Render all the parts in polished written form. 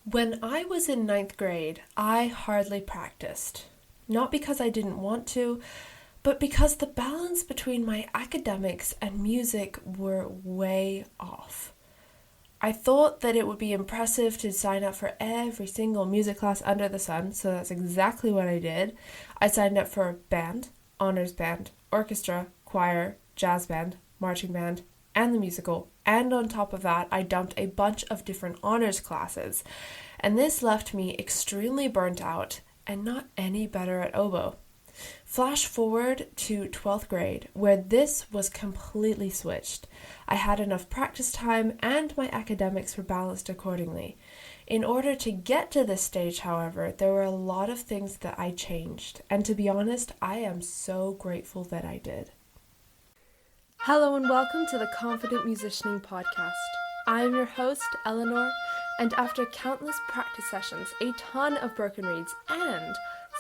When I was in ninth grade, I hardly practiced. Not because I didn't want to, but because the balance between my academics and music were way off. I thought that it would be impressive to sign up for every single music class under the sun, so that's exactly what I did. I signed up for band, honors band, orchestra, choir, jazz band, marching band, and the musical. And on top of that, I dumped a bunch of different honors classes. And this left me extremely burnt out and not any better at oboe. Flash forward to 12th grade, where this was completely switched. I had enough practice time and my academics were balanced accordingly. In order to get to this stage, however, there were a lot of things that I changed, and to be honest, I am so grateful that I did. Hello and welcome to the Confident Musicianing Podcast. I am your host, Eleanor, and after countless practice sessions, a ton of broken reeds, and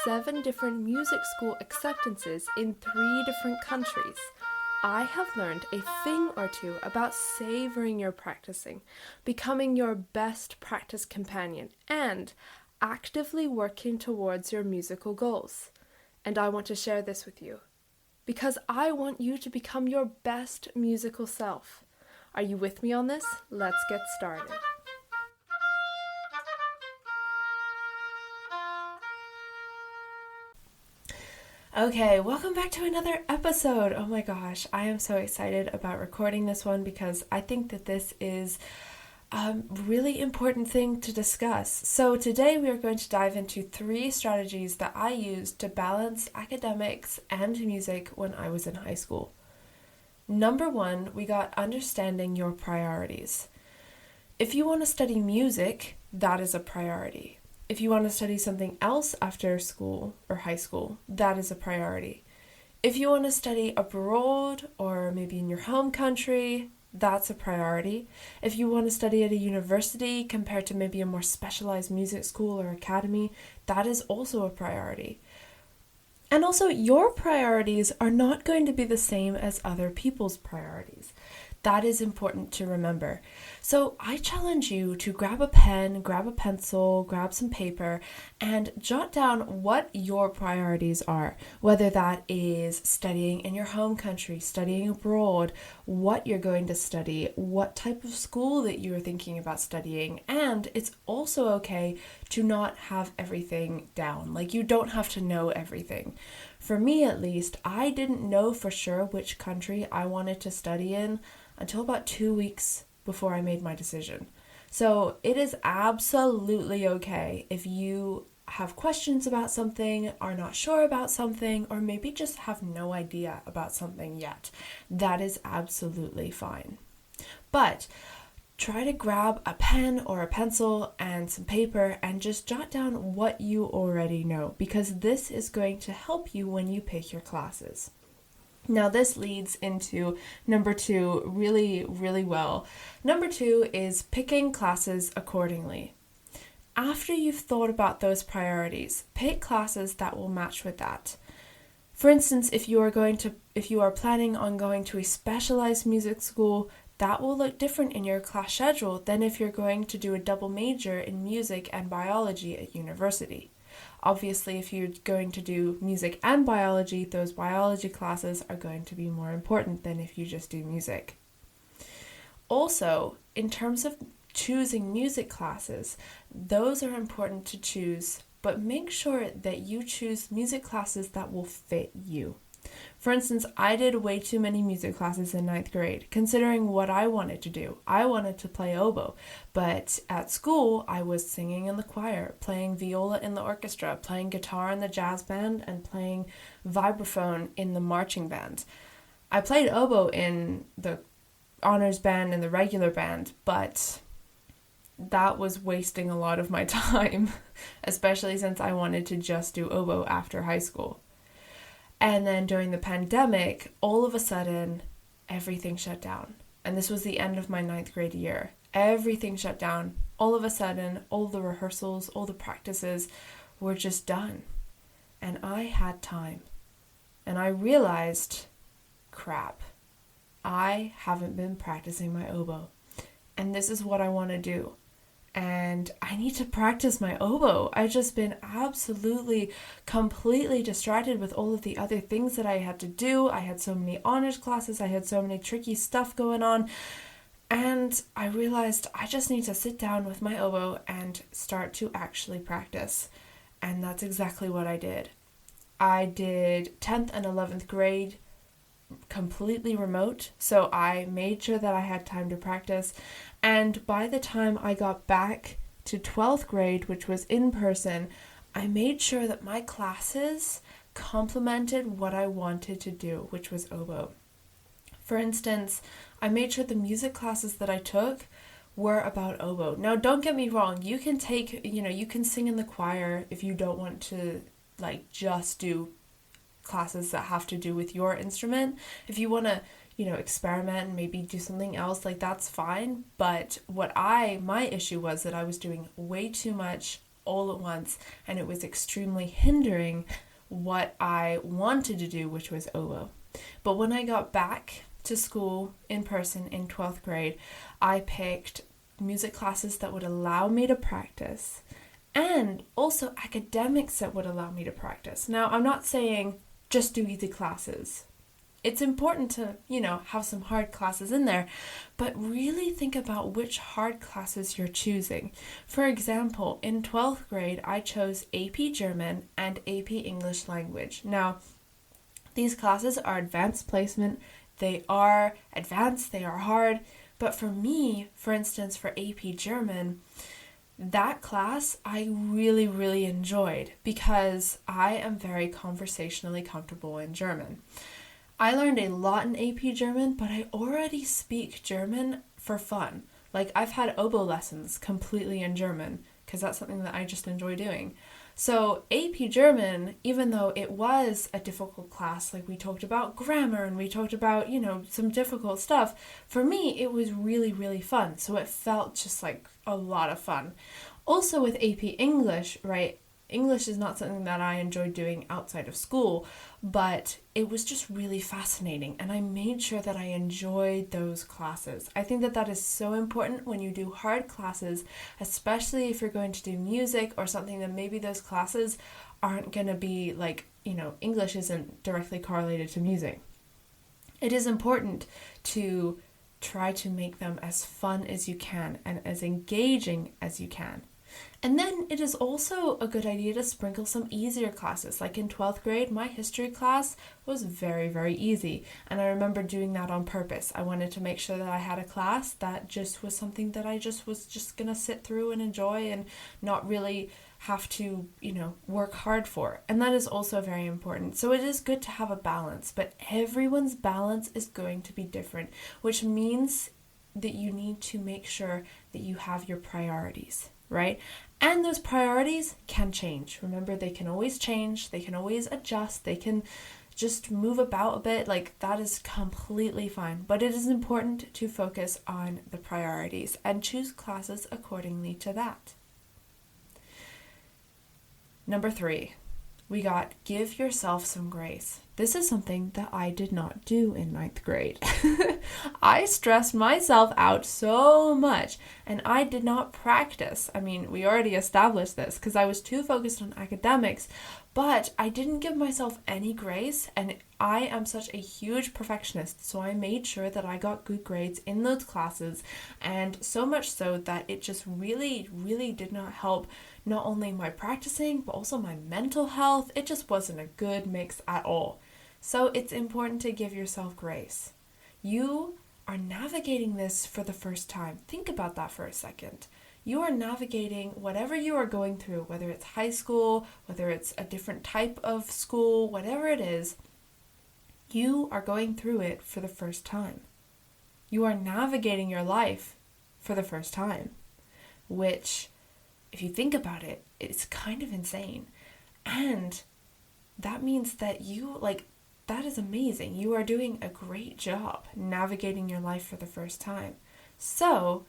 7 different music school acceptances in 3 different countries, I have learned a thing or two about savoring your practicing, becoming your best practice companion, and actively working towards your musical goals. And I want to share this with you, because I want you to become your best musical self. Are you with me on this? Let's get started. Okay, welcome back to another episode. Oh my gosh, I am so excited about recording this one because I think that this is a really important thing to discuss. So today we are going to dive into 3 strategies that I used to balance academics and music when I was in high school. Number 1, we got understanding your priorities. If you want to study music, that is a priority. If you want to study something else after school or high school, that is a priority. If you want to study abroad or maybe in your home country, that's a priority. If you want to study at a university compared to maybe a more specialized music school or academy, that is also a priority. And also, your priorities are not going to be the same as other people's priorities. That is important to remember. So I challenge you to grab a pen, grab a pencil, grab some paper, and jot down what your priorities are, whether that is studying in your home country, studying abroad, what you're going to study, what type of school that you're thinking about studying, and it's also okay to not have everything down. Like, you don't have to know everything. For me, at least, I didn't know for sure which country I wanted to study in until about 2 weeks before I made my decision. So it is absolutely okay if you have questions about something, are not sure about something, or maybe just have no idea about something yet. That is absolutely fine. But try to grab a pen or a pencil and some paper and just jot down what you already know, because this is going to help you when you pick your classes. Now, this leads into number 2 really, really well. Number 2 is picking classes accordingly. After you've thought about those priorities, pick classes that will match with that. For instance, if you are planning on going to a specialized music school, that will look different in your class schedule than if you're going to do a double major in music and biology at university. Obviously, if you're going to do music and biology, those biology classes are going to be more important than if you just do music. Also, in terms of choosing music classes, those are important to choose, but make sure that you choose music classes that will fit you. For instance, I did way too many music classes in 9th grade, considering what I wanted to do. I wanted to play oboe, but at school, I was singing in the choir, playing viola in the orchestra, playing guitar in the jazz band, and playing vibraphone in the marching band. I played oboe in the honors band and the regular band, but that was wasting a lot of my time, especially since I wanted to just do oboe after high school. And then during the pandemic, all of a sudden, everything shut down. And this was the end of my 9th grade year. Everything shut down. All of a sudden, all the rehearsals, all the practices were just done. And I had time. And I realized, crap, I haven't been practicing my oboe. And this is what I want to do. and I need to practice my oboe. I've just been absolutely, completely distracted with all of the other things that I had to do. I had so many honors classes, I had so many tricky stuff going on, and I realized I just need to sit down with my oboe and start to actually practice. And that's exactly what I did. I did 10th and 11th grade completely remote, so I made sure that I had time to practice. And by the time I got back to 12th grade, which was in person, I made sure that my classes complemented what I wanted to do, which was oboe. For instance, I made sure the music classes that I took were about oboe. Now, don't get me wrong, you can you can sing in the choir if you don't want to just do classes that have to do with your instrument. If you want to, experiment and maybe do something else, that's fine. But my issue was that I was doing way too much all at once, and it was extremely hindering what I wanted to do, which was oboe. But when I got back to school in person in 12th grade, I picked music classes that would allow me to practice, and also academics that would allow me to practice. Now, I'm not saying just do easy classes. It's important to, have some hard classes in there, but really think about which hard classes you're choosing. For example, in 12th grade, I chose AP German and AP English Language. Now, these classes are advanced placement. They are advanced, they are hard, but for me, for instance, for AP German, that class I really, really enjoyed because I am very conversationally comfortable in German. I learned a lot in AP German, but I already speak German for fun. I've had oboe lessons completely in German because that's something that I just enjoy doing. So AP German, even though it was a difficult class, we talked about grammar and we talked about, some difficult stuff, for me, it was really, really fun. So it felt just like a lot of fun. Also with AP English, right? English is not something that I enjoyed doing outside of school, but it was just really fascinating, and I made sure that I enjoyed those classes. I think that is so important when you do hard classes, especially if you're going to do music or something that maybe those classes aren't going to be English isn't directly correlated to music. It is important to try to make them as fun as you can and as engaging as you can. And then it is also a good idea to sprinkle some easier classes. In 12th grade, my history class was very, very easy. And I remember doing that on purpose. I wanted to make sure that I had a class that just was something that I was going to sit through and enjoy and not really have to, work hard for. And that is also very important. So it is good to have a balance, but everyone's balance is going to be different, which means that you need to make sure that you have your priorities, right? And those priorities can change. Remember, they can always change. They can always adjust. They can just move about a bit. That is completely fine. But it is important to focus on the priorities and choose classes accordingly to that. Number 3, we got give yourself some grace. This is something that I did not do in 9th grade. I stressed myself out so much and I did not practice. I mean, we already established this because I was too focused on academics, but I didn't give myself any grace, and I am such a huge perfectionist, so I made sure that I got good grades in those classes, and so much so that it just really, really did not help not only my practicing, but also my mental health. It just wasn't a good mix at all. So it's important to give yourself grace. You are navigating this for the first time. Think about that for a second. You are navigating whatever you are going through, whether it's high school, whether it's a different type of school, whatever it is, you are going through it for the first time. You are navigating your life for the first time, which, if you think about it, it's kind of insane. And that means that that is amazing. You are doing a great job navigating your life for the first time. So,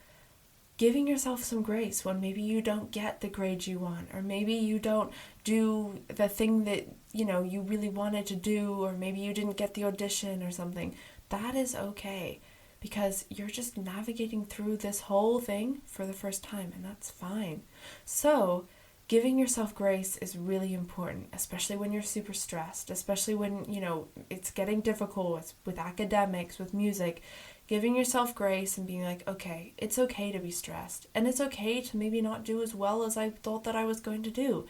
giving yourself some grace when maybe you don't get the grade you want, or maybe you don't do the thing that, you really wanted to do, or maybe you didn't get the audition or something. That is okay, because you're just navigating through this whole thing for the first time, and that's fine. So, giving yourself grace is really important, especially when you're super stressed, especially when, it's getting difficult with academics, with music. Giving yourself grace and being like, okay, it's okay to be stressed. And it's okay to maybe not do as well as I thought that I was going to do.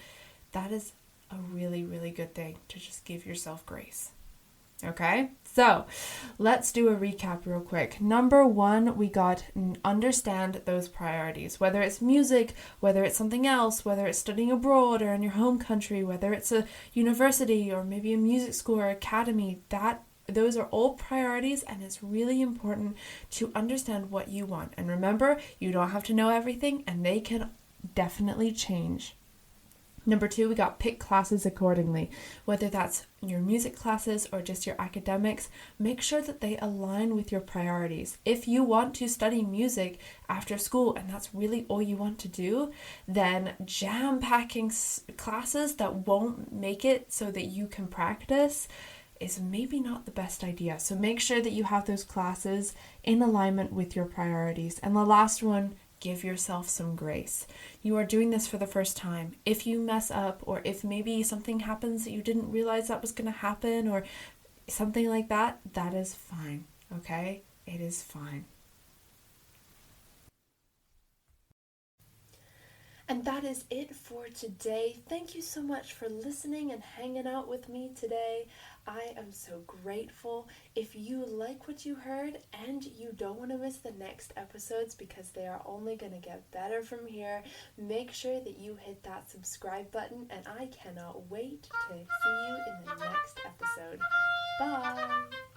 That is a really, really good thing, to just give yourself grace. Okay, so let's do a recap real quick. Number 1, we got understand those priorities, whether it's music, whether it's something else, whether it's studying abroad or in your home country, whether it's a university or maybe a music school or academy. Those are all priorities, and it's really important to understand what you want. And remember, you don't have to know everything, and they can definitely change. Number 2, we got pick classes accordingly. Whether that's your music classes or just your academics, make sure that they align with your priorities. If you want to study music after school and that's really all you want to do, then jam-packing classes that won't make it so that you can practice is maybe not the best idea. So make sure that you have those classes in alignment with your priorities. And the last one, give yourself some grace. You are doing this for the first time. If you mess up, or if maybe something happens that you didn't realize that was going to happen, or something like that, that is fine. Okay? It is fine. And that is it for today. Thank you so much for listening and hanging out with me today. I am so grateful. If you like what you heard and you don't want to miss the next episodes, because they are only going to get better from here, make sure that you hit that subscribe button, and I cannot wait to see you in the next episode. Bye!